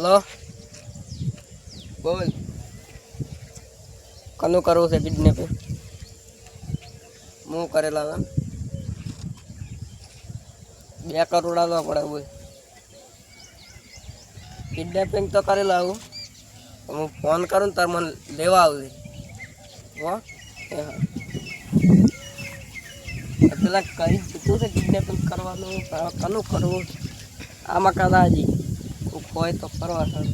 hello बोल कनु करो से किडनैपिंग मु करेला था 2 करोड़ आलवा पड़े बोल किडनैपिंग तो करेला हूँ હું ફોન કરું ને તાર મને લેવા આવજે હો પેલા કઈ કીધું છે કિડનેપિંગ કરવાનું કનું કરવું આમાં કદાજી તું હોય તો કરવા સર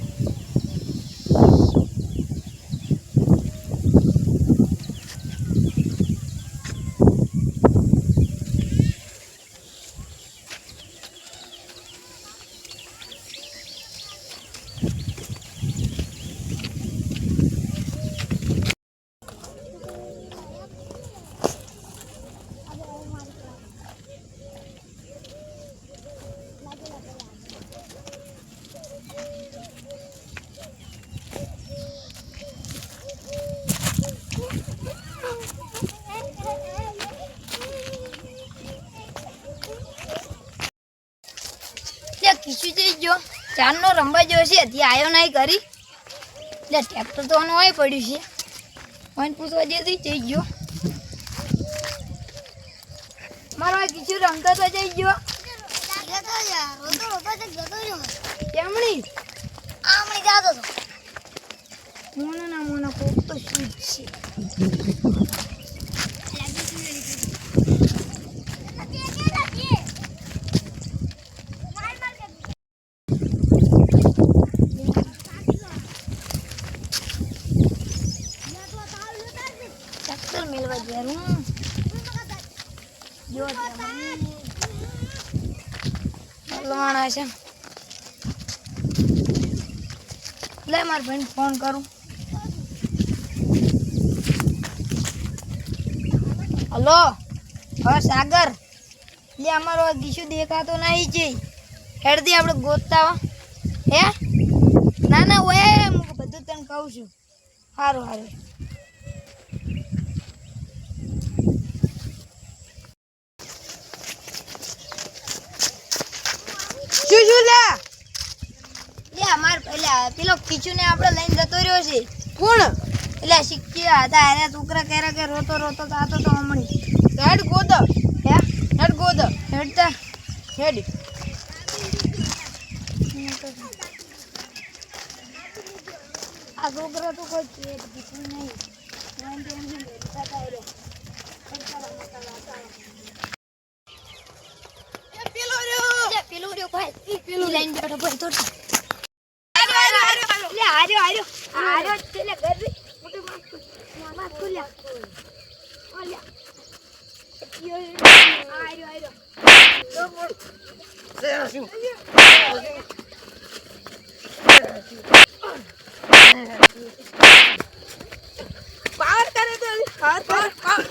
ખીચું જઈ ગયો ચારનો રંબા જો છે હજી આવ્યો નહીં કરી એટલે ટ્રેક્ટર તો આનું હોય પડ્યું છે મને પૂછવા જઈ જઈ ગયો મારો ખીચું રમતો તો જઈ ગયો કેમણી આમણી જાતો હતો મોના કોક તો શું છે મેલવા જરૂર જો લવાણા છે લે માર ભાઈને ફોન કરું હલો હા સાગર લે અમારો ગીશુ દેખાતો નહીં છે હેડથી આપણે ગોતતા હે ના ઓય હું બધું તને કહું છું સારું શું લે અમાર પેલો ખીચું ને આપણે લઈને જતો રહ્યો છે કોણ એટલે શીખ્યા હતા અરે છોકરા કેરા કે રોતો આતો તો હમણી હેડ ગોદ હેડતા હેડ આ છોકરા તો કોઈ પેટ દીકું નહીં પેલો રહ્યો ભાઈ પેલો લાઈન બેઠો ભાઈ તો આર્યો ચલે ગરી મોટો મામા ખોલ્યા ઓલ્યા આર્યો તો બોલ પાવર કરે તો પાવર